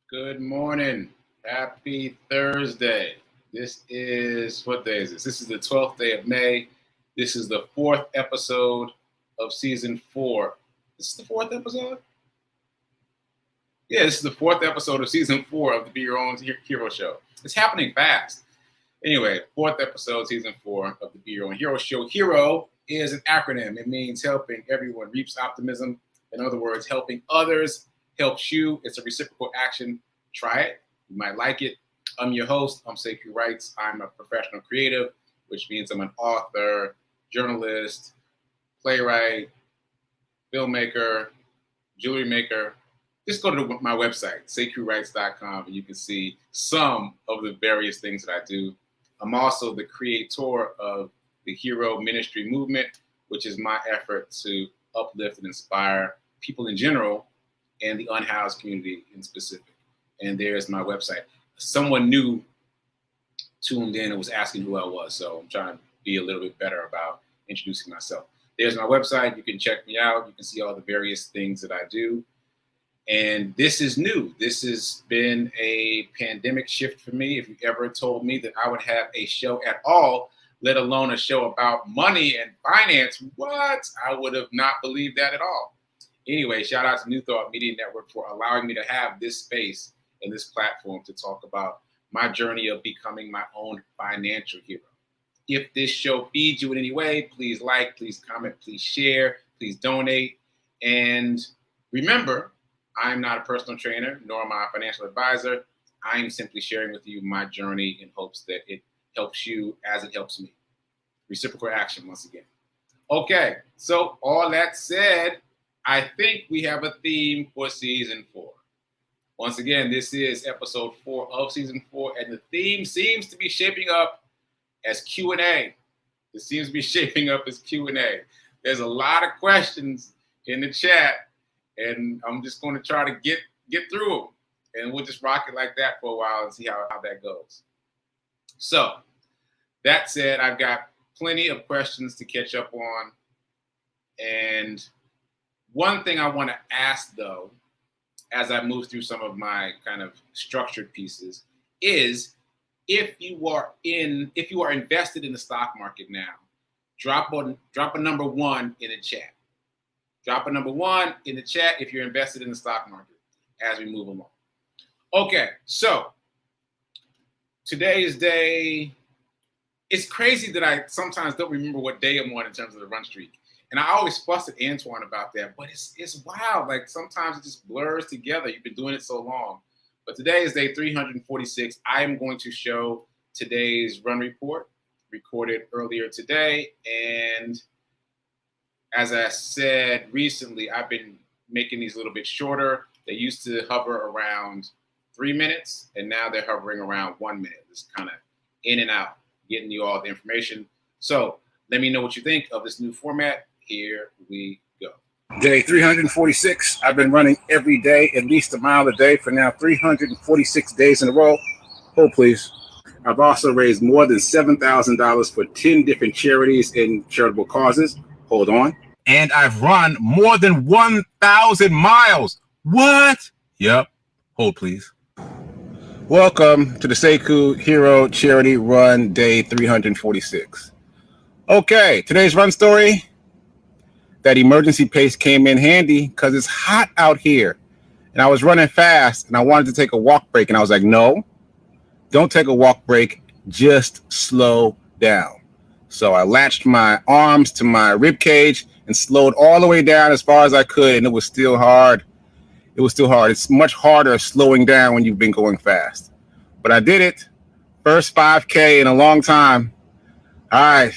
Good morning. Happy Thursday. What day is this? This is the 12th day of May. This is the fourth episode of season 4. This is the fourth episode? Yeah, this is the fourth episode of season 4 of the Be Your Own Hero Show. It's happening fast. Anyway, fourth episode, season 4 of the Be Your Own Hero Show. Hero is an acronym. It means helping everyone reaps optimism. In other words, helping others helps you. It's a reciprocal action. Try it. You might like it. I'm your host. I'm sekouwrites. I'm a professional creative, which means I'm an author, journalist, playwright, filmmaker, jewelry maker. Just go to my website, sekouwrites.com, and you can see some of the various things that I do. I'm also the creator of the Hero Ministry Movement, which is my effort to uplift and inspire people in general and the unhoused community in specific. And there's my website. Someone new tuned in and was asking who I was, so I'm trying to be a little bit better about introducing myself. There's my website. You can check me out. You can see all the various things that I do. And this is new. This has been a pandemic shift for me. If you ever told me that I would have a show at all, let alone a show about money and finance, what? I would have not believed that at all. Anyway, shout out to New Thought Media Network for allowing me to have this space and this platform to talk about my journey of becoming my own financial hero. If this show feeds you in any way, please like, please comment, please share, please donate. And remember, I'm not a personal trainer, nor am I a financial advisor. I'm simply sharing with you my journey in hopes that it helps you as it helps me. Reciprocal action, once again. Okay, so all that said, I think we have a theme for season 4. Once again, this is episode 4 of season 4, and the theme seems to be shaping up as Q&A. It seems to be shaping up as Q&A. There's a lot of questions in the chat, and I'm just going to try to get through them, and we'll just rock it like that for a while and see how that goes. So, that said, I've got plenty of questions to catch up on, and one thing I want to ask, though, as I move through some of my kind of structured pieces, is if you are invested in the stock market now, drop a number 1 in the chat. Drop a number 1 in the chat if you're invested in the stock market as we move along. Okay, so today's day, it's crazy that I sometimes don't remember what day I'm on in terms of the run streak. And I always fuss at Antoine about that, but it's wild. Like sometimes it just blurs together. You've been doing it so long. But today is day 346. I am going to show today's run report, recorded earlier today. And as I said recently, I've been making these a little bit shorter. They used to hover around 3 minutes, and now they're hovering around 1 minute. It's kind of in and out, getting you all the information. So let me know what you think of this new format. Here we go. Day 346. I've been running every day, at least a mile a day for now 346 days in a row. Hold, please. I've also raised more than $7,000 for 10 different charities and charitable causes. Hold on. And I've run more than 1,000 miles. What? Yep. Hold, please. Welcome to the Sekou Hero Charity Run, day 346. Okay, today's run story. That emergency pace came in handy because it's hot out here. And I was running fast and I wanted to take a walk break. And I was like, no, don't take a walk break. Just slow down. So I latched my arms to my rib cage and slowed all the way down as far as I could. And it was still hard. It's much harder slowing down when you've been going fast. But I did it. First 5K in a long time. All right.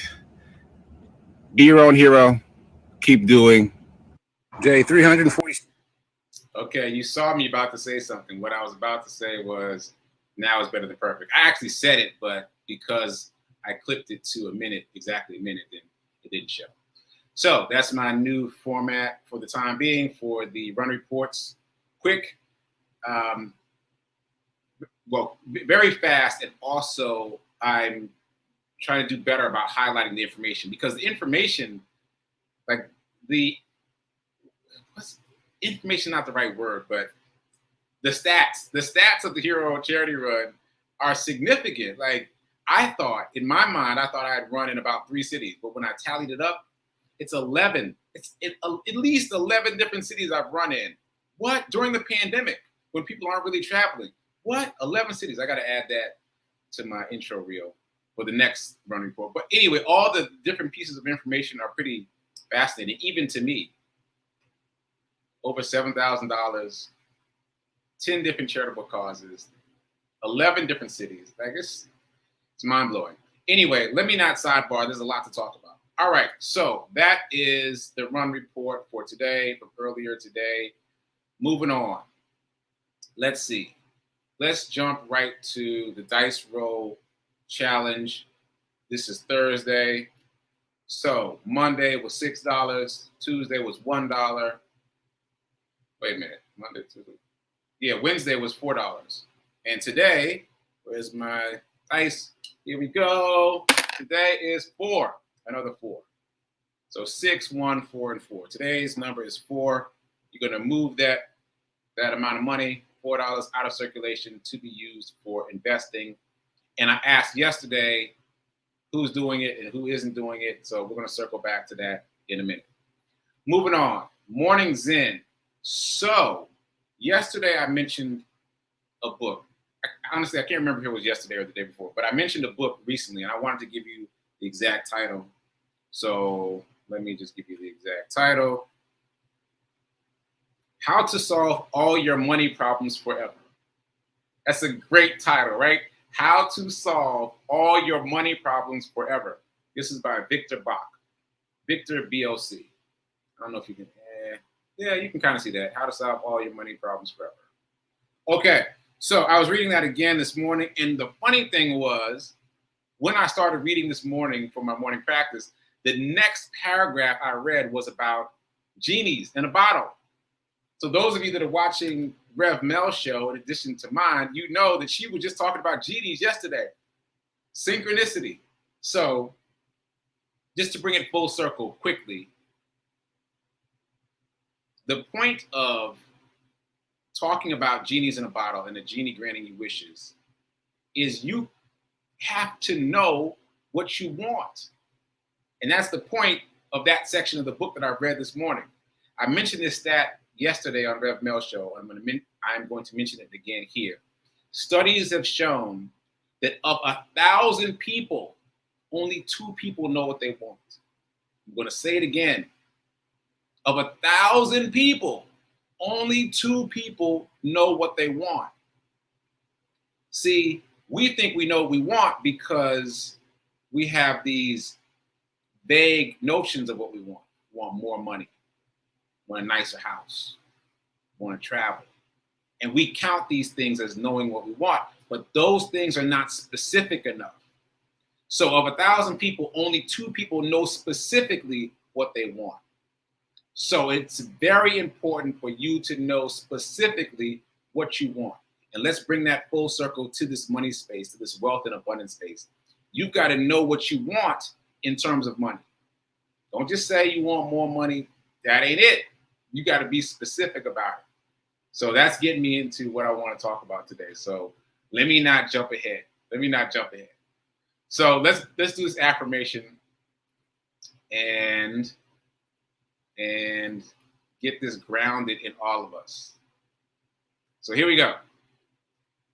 Be your own hero. Keep doing. Day 340. Okay, you saw me about to say something. What I was about to say was, now is better than perfect. I actually said it, but because I clipped it to exactly a minute, then it didn't show. So that's my new format for the time being for the run reports. Quick, very fast, and also I'm trying to do better about highlighting the information, because the information, information, not the right word, but the stats of the Hero Charity Run are significant. Like, I thought, in my mind, I thought I'd run in about 3 cities, but when I tallied it up, it's 11. It's at least 11 different cities I've run in. What? During the pandemic, when people aren't really traveling. What? 11 cities. I got to add that to my intro reel for the next run report. But anyway, all the different pieces of information are pretty fascinating, even to me. Over $7,000, 10 different charitable causes, 11 different cities. Like, it's mind-blowing. Anyway, let me not sidebar. There's a lot to talk about. All right, so that is the run report for today, from earlier today. Moving on. Let's see. Let's jump right to the dice roll challenge. This is Thursday. So Monday was $6. Tuesday was $1. Wait a minute. Monday, Tuesday. Yeah, Wednesday was $4. And today, where's my dice? Here we go. Today is 4. Another 4. So 6, 1, 4, and 4. Today's number is 4. You're going to move that amount of money, $4 out of circulation, to be used for investing. And I asked yesterday who's doing it and who isn't doing it. So we're going to circle back to that in a minute. Moving on. Morning Zen. So yesterday I mentioned a book. Honestly, I can't remember if it was yesterday or the day before, but I mentioned a book recently, and I wanted to give you the exact title. So let me just give you the exact title. How to Solve All Your Money Problems Forever. That's a great title, right? How to Solve All Your Money Problems Forever. This is by Victor Bach. Victor, B-O-C. I don't know if you can, yeah, you can kind of see that. How to Solve All Your Money Problems Forever. Okay, so I was reading that again this morning, and the funny thing was, when I started reading this morning for my morning practice, the next paragraph I read was about genies in a bottle. So those of you that are watching Rev Mel's show, in addition to mine, you know that she was just talking about genies yesterday. Synchronicity. So just to bring it full circle quickly, the point of talking about genies in a bottle and a genie granting you wishes is you have to know what you want. And that's the point of that section of the book that I read this morning. I mentioned this stat yesterday on Rev Mel's show. I'm going to mention it again here. Studies have shown that of 1,000 people, only 2 people know what they want. I'm going to say it again. Of 1,000 people, only 2 people know what they want. See, we think we know what we want because we have these vague notions of what we want. We want more money, want a nicer house, want to travel. And we count these things as knowing what we want, but those things are not specific enough. So of 1,000 people, only 2 people know specifically what they want. So it's very important for you to know specifically what you want. And let's bring that full circle to this money space, to this wealth and abundance space. You've got to know what you want in terms of money. Don't just say you want more money. That ain't it. You got to be specific about it. So that's getting me into what I want to talk about today. So let me not jump ahead. So let's do this affirmation and get this grounded in all of us. So here we go.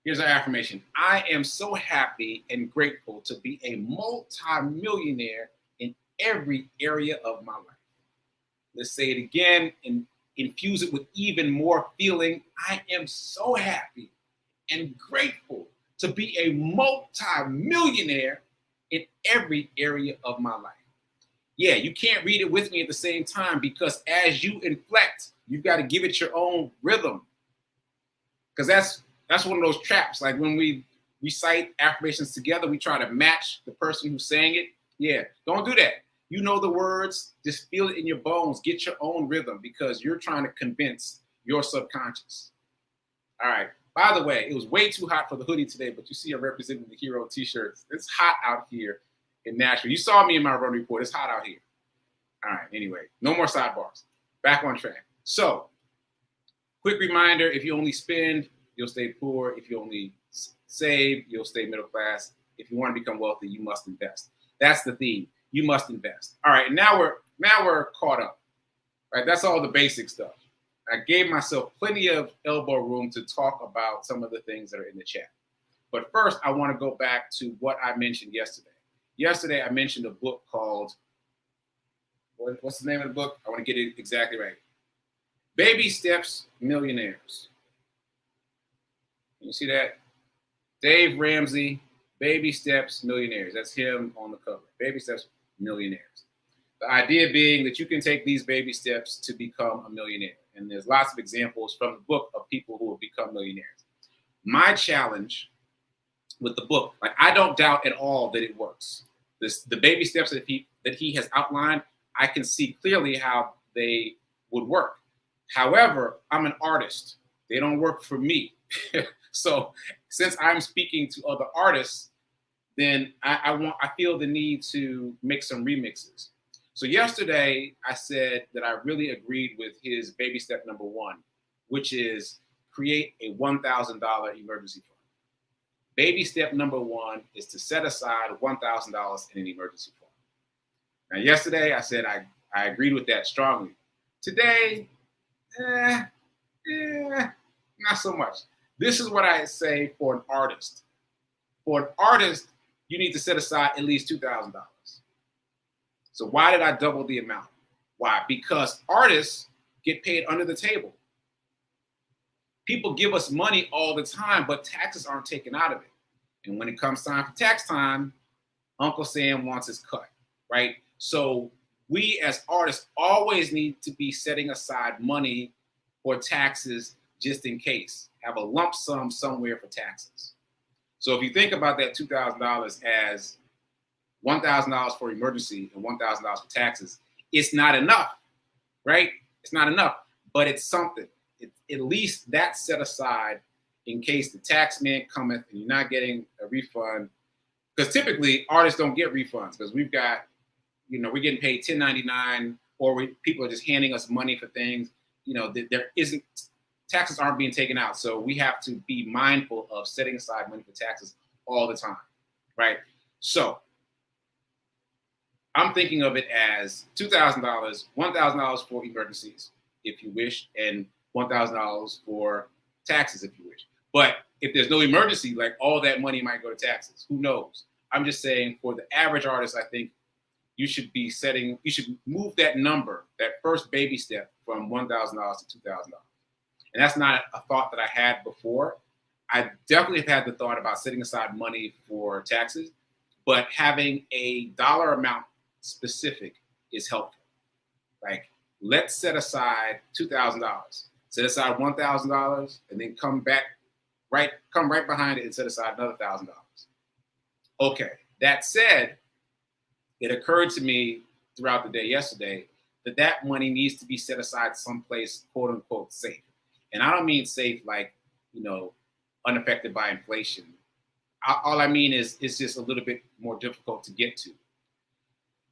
Here's our affirmation. I am so happy and grateful to be a multi-millionaire in every area of my life. Let's say it again and infuse it with even more feeling. I am so happy and grateful to be a multi-millionaire in every area of my life. Yeah, you can't read it with me at the same time because as you inflect, you've got to give it your own rhythm. Because that's one of those traps. Like when we recite affirmations together, we try to match the person who's saying it. Yeah, don't do that. You know the words, just feel it in your bones. Get your own rhythm because you're trying to convince your subconscious. All right. By the way, it was way too hot for the hoodie today, but you see I'm representing the Hero t-shirts. It's hot out here in Nashville. You saw me in my run report. It's hot out here. All right. Anyway, no more sidebars. Back on track. So, quick reminder, if you only spend you'll stay poor. If you only save, you'll stay middle class. If you want to become wealthy, you must invest. That's the theme. You must invest. All right, now we're caught up. All right, that's all the basic stuff. I gave myself plenty of elbow room to talk about some of the things that are in the chat. But first, I want to go back to what I mentioned yesterday. Yesterday, I mentioned a book called, what's the name of the book? I want to get it exactly right. Baby Steps, Millionaires. You see that? Dave Ramsey, Baby Steps, Millionaires. That's him on the cover. Baby Steps, Millionaires. The idea being that you can take these baby steps to become a millionaire. And there's lots of examples from the book of people who have become millionaires. My challenge with the book, like, I don't doubt at all that it works. The baby steps that he has outlined, I can see clearly how they would work. However, I'm an artist. They don't work for me. So since I'm speaking to other artists, then I feel the need to make some remixes. So yesterday I said that I really agreed with his baby step number one, which is create a $1,000 emergency fund. Baby step number one is to set aside $1,000 in an emergency fund. Now, yesterday I said I agreed with that strongly. Today, not so much. This is what I say for an artist. For an artist, you need to set aside at least $2,000. So why did I double the amount? Why? Because artists get paid under the table. People give us money all the time, but taxes aren't taken out of it. And when it comes time for tax time, Uncle Sam wants his cut, right? So we as artists always need to be setting aside money for taxes just in case. Have a lump sum somewhere for taxes. So if you think about that $2,000 as $1,000 for emergency and $1,000 for taxes, it's not enough, right? It's not enough, but it's something. At least that's set aside in case the tax man cometh and you're not getting a refund. Because typically artists don't get refunds because we've got, we're getting paid $10.99 or people are just handing us money for things. There isn't, taxes aren't being taken out. So we have to be mindful of setting aside money for taxes all the time, right? So I'm thinking of it as $2,000, $1,000 for emergencies, if you wish, and $1,000 for taxes, if you wish. But if there's no emergency, like, all that money might go to taxes. Who knows? I'm just saying, for the average artist, I think you should move that number, that first baby step, from $1,000 to $2,000. And that's not a thought that I had before. I definitely have had the thought about setting aside money for taxes, but having a dollar amount specific is helpful. Like, let's set aside $2,000. Set aside $1,000 and then come right behind it and set aside another $1,000. Okay, that said, it occurred to me throughout the day yesterday that money needs to be set aside someplace, quote unquote, safe. And I don't mean safe like, unaffected by inflation. All I mean is it's just a little bit more difficult to get to.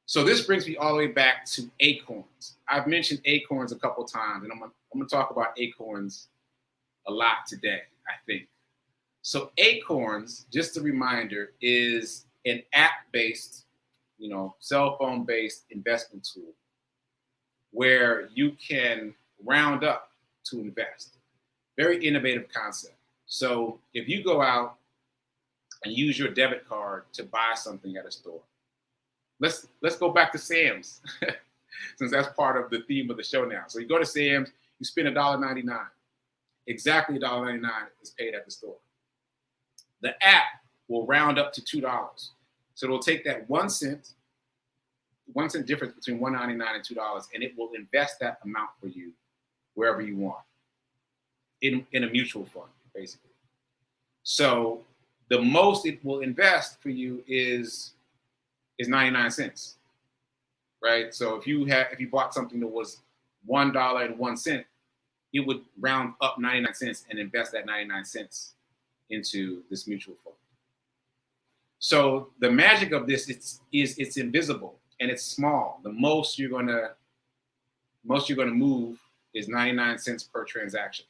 So this brings me all the way back to Acorns. I've mentioned Acorns a couple times, and I'm gonna talk about Acorns a lot today, I think. So Acorns, just a reminder, is an app-based, cell phone-based investment tool where you can round up to invest. Very innovative concept. So if you go out and use your debit card to buy something at a store, let's go back to Sam's, since that's part of the theme of the show now. So you go to Sam's, you spend $1.99. Exactly $1.99 is paid at the store. The app will round up to $2. So it'll take that 1 cent difference between $1.99 and $2, and it will invest that amount for you wherever you want in a mutual fund, basically. So the most it will invest for you is 99 cents, right? So if you bought something that was $1.01, it would round up 99 cents and invest that 99 cents into this mutual fund. So the magic of this is it's invisible and it's small. The most you're gonna move is 99 cents per transaction.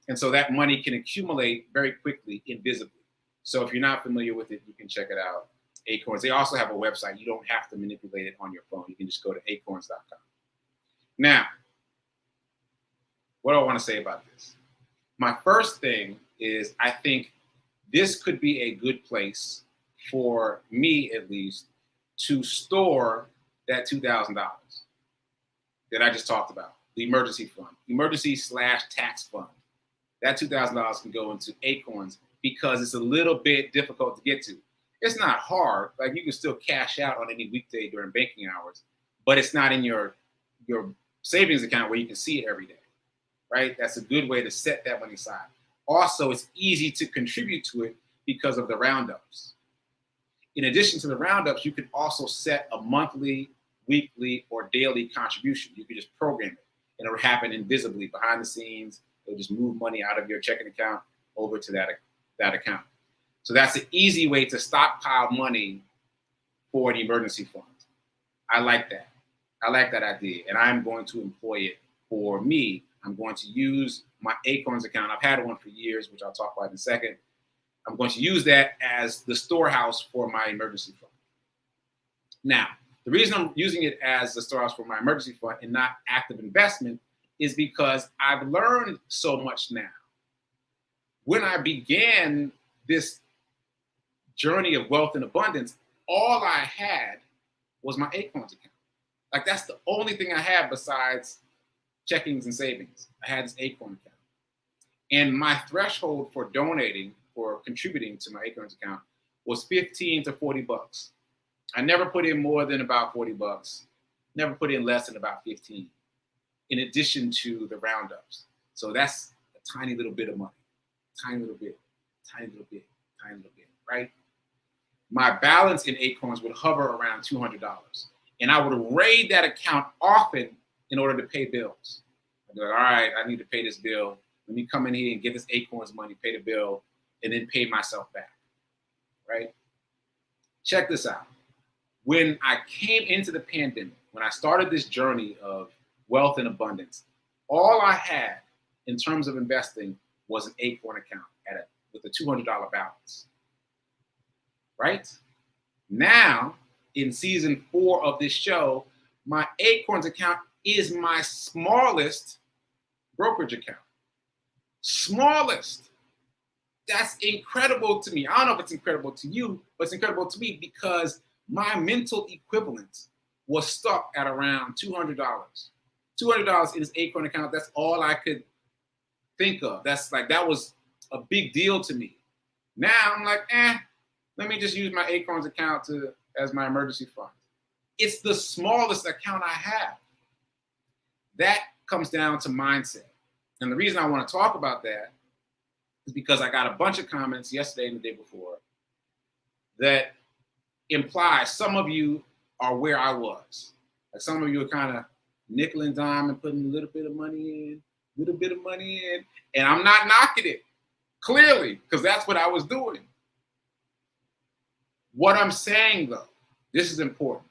And so that money can accumulate very quickly, invisibly. So if you're not familiar with it, you can check it out. Acorns. They also have a website. You don't have to manipulate it on your phone. You can just go to acorns.com. Now, what do I want to say about this? My first thing is I think this could be a good place for me, at least, to store that $2,000 that I just talked about, the emergency fund, emergency/tax fund. That $2,000 can go into Acorns because it's a little bit difficult to get to. It's not hard. Like, you can still cash out on any weekday during banking hours, but it's not in your savings account where you can see it every day, right? That's a good way to set that money aside. Also, it's easy to contribute to it because of the roundups. In addition to the roundups, you can also set a monthly, weekly, or daily contribution. You can just program it, and it'll happen invisibly behind the scenes. It'll just move money out of your checking account over to that account. So that's an easy way to stockpile money for an emergency fund. I like that. I like that idea, and I'm going to employ it for me. I'm going to use my Acorns account. I've had one for years, which I'll talk about in a second. I'm going to use that as the storehouse for my emergency fund. Now, the reason I'm using it as the storehouse for my emergency fund and not active investment is because I've learned so much now. When I began this journey of wealth and abundance, all I had was my Acorns account. Like, that's the only thing I had besides checkings and savings. I had this Acorn account. And my threshold for donating, for contributing to my Acorns account, was 15 to 40 bucks. I never put in more than about 40 bucks. Never put in less than about 15, in addition to the roundups. So that's a tiny little bit of money. Tiny little bit, tiny little bit, tiny little bit, right? My balance in Acorns would hover around $200. And I would raid that account often in order to pay bills. I'd be like, all right, I need to pay this bill. Let me come in here and get this Acorns money, pay the bill, and then pay myself back, right? Check this out. When I came into the pandemic, when I started this journey of wealth and abundance, all I had in terms of investing was an Acorn account with a $200 balance, right? Now, in season 4 of this show, my Acorns account is my smallest brokerage account. Smallest. That's incredible to me. I don't know if it's incredible to you, but it's incredible to me because my mental equivalent was stuck at around $200. $200 in this Acorn account, that's all I could think of. That was a big deal to me. Now I'm like, let me just use my Acorns account as my emergency fund. It's the smallest account I have. That comes down to mindset. And the reason I want to talk about that is because I got a bunch of comments yesterday and the day before that imply some of you are where I was. Like, some of you are kind of nickel and dime and putting a little bit of money in, and I'm not knocking it, clearly, because that's what I was doing. What I'm saying, though, this is important.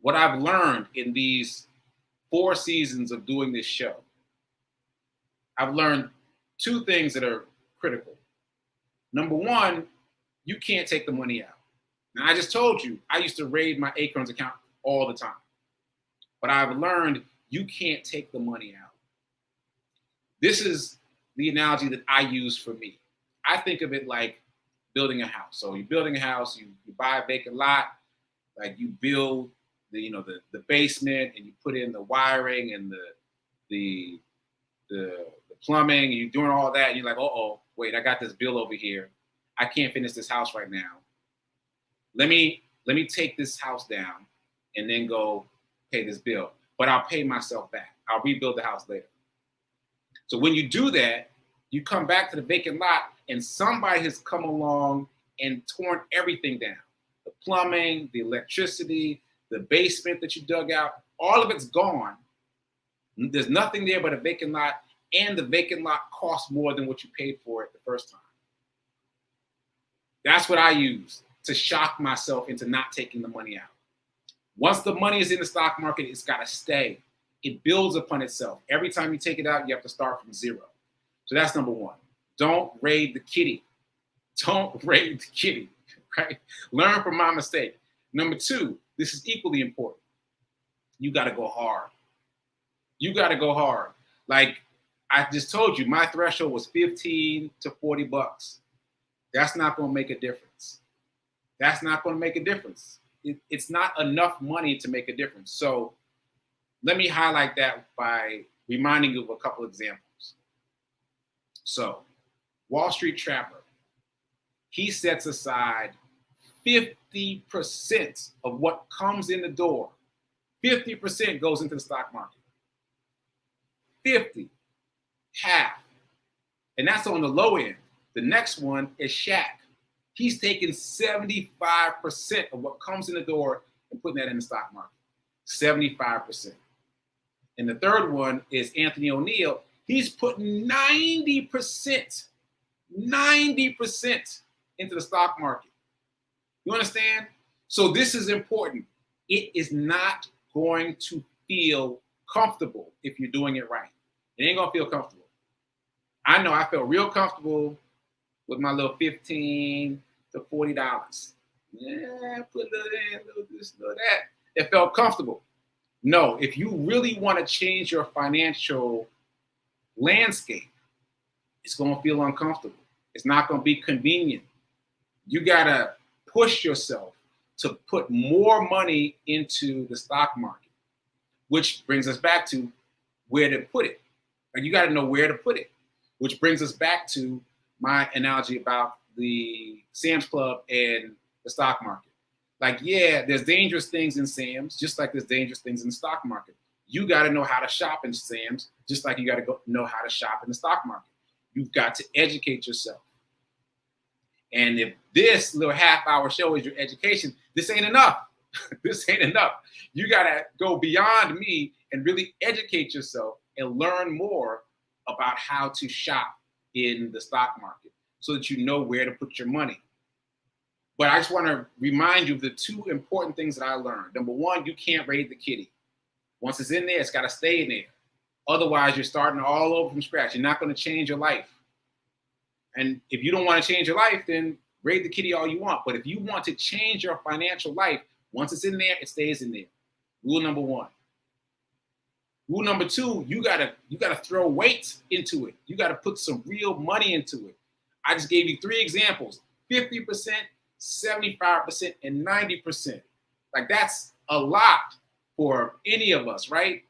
What I've learned in these 4 seasons of doing this show, I've learned 2 things that are critical. Number 1, you can't take the money out. Now, I just told you, I used to raid my Acorns account all the time. But I've learned you can't take the money out. This is the analogy that I use for me. I think of it like building a house. So you're building a house, you buy a vacant lot, like you build the basement, and you put in the wiring and the plumbing, and you're doing all that, and you're like, wait, I got this bill over here. I can't finish this house right now. Let me take this house down and then go pay this bill. But I'll pay myself back. I'll rebuild the house later. So when you do that, you come back to the vacant lot and somebody has come along and torn everything down. The plumbing, the electricity, the basement that you dug out, all of it's gone. There's nothing there but a vacant lot, and the vacant lot costs more than what you paid for it the first time. That's what I use to shock myself into not taking the money out. Once the money is in the stock market, it's got to stay. It builds upon itself. Every time you take it out, you have to start from zero. So that's number one. Don't raid the kitty. Don't raid the kitty, right? Learn from my mistake. Number two, this is equally important. You got to go hard. You got to go hard. Like I just told you, my threshold was 15 to 40 bucks. That's not going to make a difference. That's not going to make a difference. It's not enough money to make a difference. So let me highlight that by reminding you of a couple examples. So Wall Street Trapper, he sets aside 50% of what comes in the door. 50% goes into the stock market. 50, half. And that's on the low end. The next one is Shaq. He's taking 75% of what comes in the door and putting that in the stock market. 75%. And the third one is Anthony O'Neill. He's putting 90% into the stock market. You understand? So this is important. It is not going to feel comfortable if you're doing it right. It ain't gonna feel comfortable. I know I felt real comfortable with my little $15 to $40. Yeah, put a little in, a little this, a little that. It felt comfortable. No, if you really want to change your financial landscape, it's going to feel uncomfortable. It's not going to be convenient. You got to push yourself to put more money into the stock market, which brings us back to where to put it. Like you got to know where to put it, which brings us back to my analogy about the Sam's Club and the stock market. Like, yeah, there's dangerous things in Sam's, just like there's dangerous things in the stock market. You got to know how to shop in Sam's, just like you got to know how to shop in the stock market. You've got to educate yourself. And if this little half-hour show is your education, this ain't enough. This ain't enough. You got to go beyond me and really educate yourself and learn more about how to shop in the stock market so that you know where to put your money. But I just want to remind you of the two important things that I learned. Number one, you can't raid the kitty. Once it's in there, it's got to stay in there. Otherwise, you're starting all over from scratch. You're not going to change your life. And if you don't want to change your life, then raid the kitty all you want. But if you want to change your financial life, once it's in there, it stays in there. Rule number one. Rule number two, you gotta throw weight into it. You gotta put some real money into it. I just gave you three examples: 50%, 75%, and 90%. Like that's a lot for any of us, right?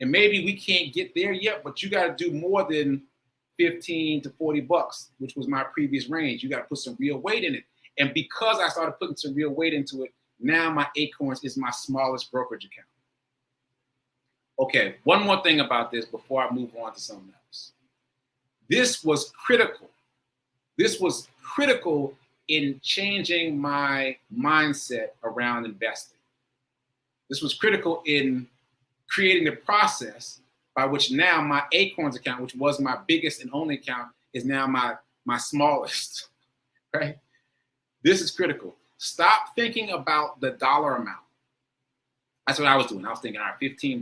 And maybe we can't get there yet, but you gotta do more than 15 to 40 bucks, which was my previous range. You gotta put some real weight in it. And because I started putting some real weight into it, now my Acorns is my smallest brokerage account. Okay, one more thing about this before I move on to something else. This was critical. This was critical in changing my mindset around investing. This was critical in creating the process by which now my Acorns account, which was my biggest and only account, is now my smallest, right? This is critical. Stop thinking about the dollar amount. That's what I was doing. I was thinking, all right, $15,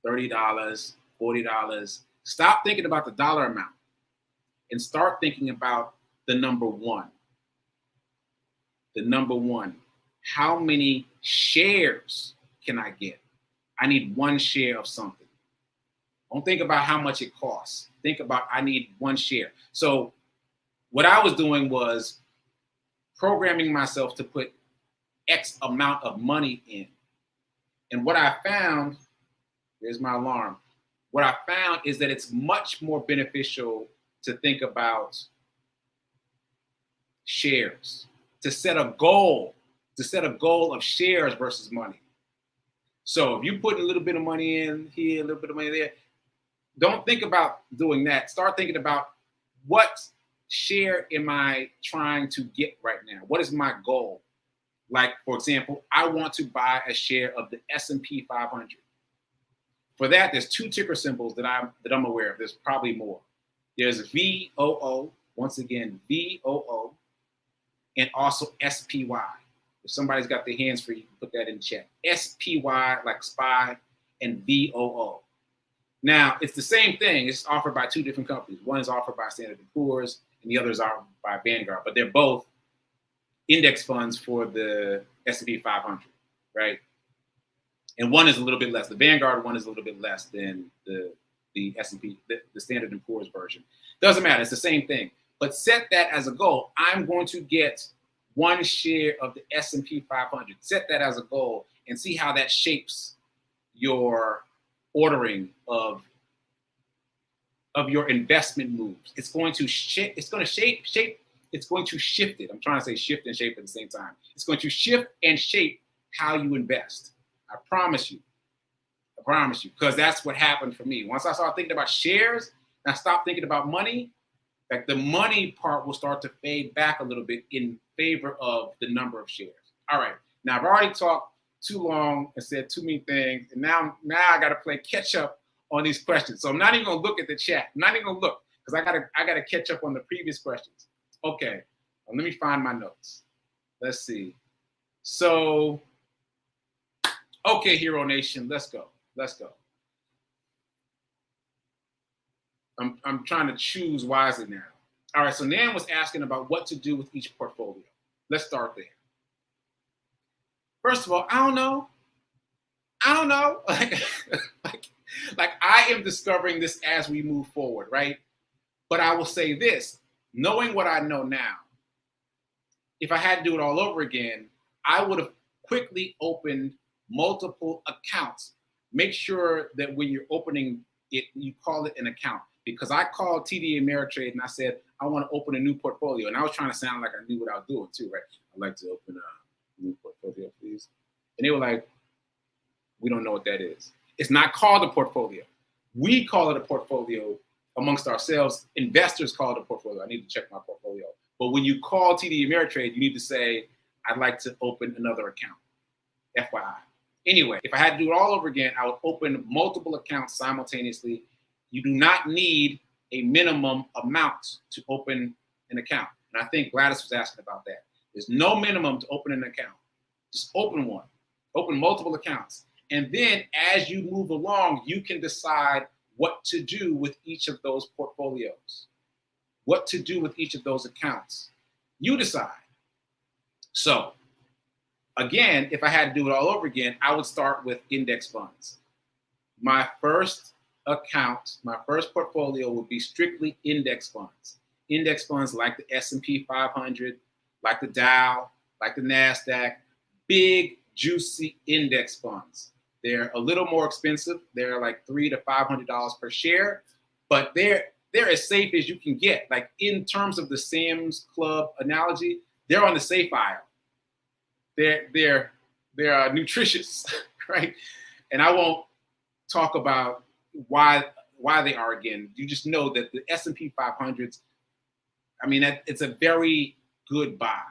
$30, $40. Stop thinking about the dollar amount and start thinking about the number one. The number one. How many shares can I get? I need one share of something. Don't think about how much it costs. Think about I need one share. So what I was doing was programming myself to put X amount of money in. And what I found, here's my alarm. What I found is that it's much more beneficial to think about shares, to set a goal of shares versus money. So if you put a little bit of money in here, a little bit of money there, don't think about doing that. Start thinking about what share am I trying to get right now? What is my goal? Like, for example, I want to buy a share of the S&P 500. For that, there's two ticker symbols that I'm aware of. There's probably more. There's VOO, once again, VOO, and also SPY. If somebody's got their hands free, you can put that in the chat. SPY, like spy, and VOO. Now, it's the same thing. It's offered by two different companies. One is offered by Standard & Poor's, and the other is offered by Vanguard. But they're both index funds for the S&P 500, right? And one is a little bit less. The Vanguard one is a little bit less than the S&P, the Standard & Poor's version. Doesn't matter. It's the same thing. But set that as a goal. I'm going to get one share of the S&P 500. Set that as a goal and see how that shapes your ordering of your investment moves. It's going to shape. It's going to shape. It's going to shift it. I'm trying to say shift and shape at the same time. It's going to shift and shape how you invest. I promise you. I promise you, because that's what happened for me. Once I started thinking about shares and I stopped thinking about money, like the money part will start to fade back a little bit in favor of the number of shares. All right. Now I've already talked too long and said too many things, and now I got to play catch up on these questions. So I'm not even gonna look at the chat. I'm not even gonna look because I gotta catch up on the previous questions. Okay, let me find my notes. Let's see. So, okay, Hero Nation, let's go. Let's go. I'm trying to choose wisely now. All right, so Nan was asking about what to do with each portfolio. Let's start there. First of all, I don't know. Like I am discovering this as we move forward, right? But I will say this, knowing what I know now, if I had to do it all over again, I would have quickly opened multiple accounts. Make sure that when you're opening it, you call it an account. Because I called TD Ameritrade and I said, I want to open a new portfolio. And I was trying to sound like I knew what I was doing too, right? I'd like to open a new portfolio, please. And they were like, we don't know what that is. It's not called a portfolio. We call it a portfolio amongst ourselves. Investors call it a portfolio. I need to check my portfolio. But when you call TD Ameritrade, you need to say, I'd like to open another account, FYI. Anyway, if I had to do it all over again, I would open multiple accounts simultaneously. You do not need a minimum amount to open an account. And I think Gladys was asking about that. There's no minimum to open an account. Just open one. Open multiple accounts. And then as you move along, you can decide what to do with each of those portfolios, what to do with each of those accounts. You decide. So again, if I had to do it all over again, I would start with index funds. My first account, my first portfolio would be strictly index funds. Index funds like the S&P 500, like the Dow, like the NASDAQ, big, juicy index funds. They're a little more expensive. They're like $300 to $500 per share, but they're as safe as you can get. Like in terms of the Sam's Club analogy, they're on the safe aisle. They're nutritious, right? And I won't talk about why they are again. You just know that the S&P 500s, I mean, it's a very good buy.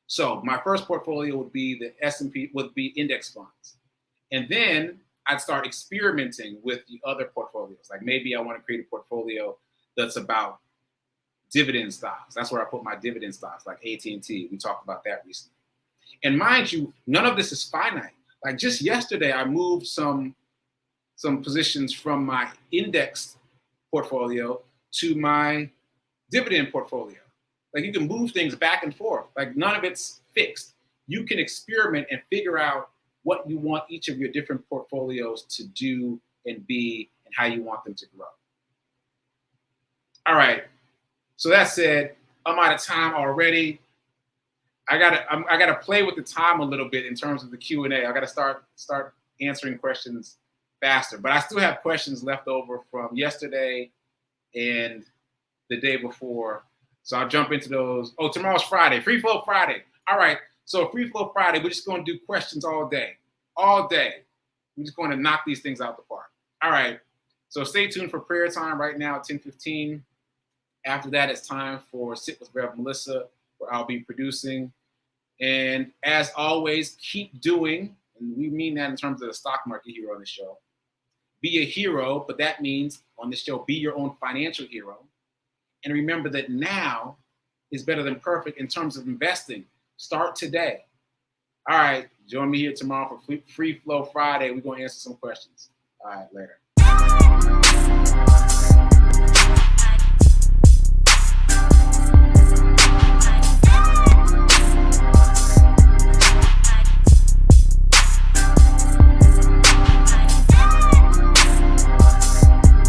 So my first portfolio would be the S&P, would be index funds. And then I'd start experimenting with the other portfolios. Like maybe I want to create a portfolio that's about dividend stocks. That's where I put my dividend stocks, like AT&T. We talked about that recently. And mind you, none of this is finite. Like just yesterday, I moved some positions from my index portfolio to my dividend portfolio. Like you can move things back and forth. Like none of it's fixed. You can experiment and figure out what you want each of your different portfolios to do and be and how you want them to grow. All right. So that said, I'm out of time already. I gotta play with the time a little bit in terms of the Q&A. I gotta start answering questions faster. But I still have questions left over from yesterday and the day before. So I'll jump into those. Oh, tomorrow's Friday, Free Flow Friday. All right. So Free Flow Friday, we're just going to do questions all day. All day. We're just going to knock these things out the park. All right. So stay tuned for prayer time right now at 10:15. After that, it's time for Sit with Rev Melissa, where I'll be producing. And as always, keep doing, and we mean that in terms of the stock market hero on the show. Be a hero, but that means on the show, be your own financial hero. And remember that now is better than perfect in terms of investing. Start today. All right. Join me here tomorrow for Free Flow Friday. We're going to answer some questions. All right. Later.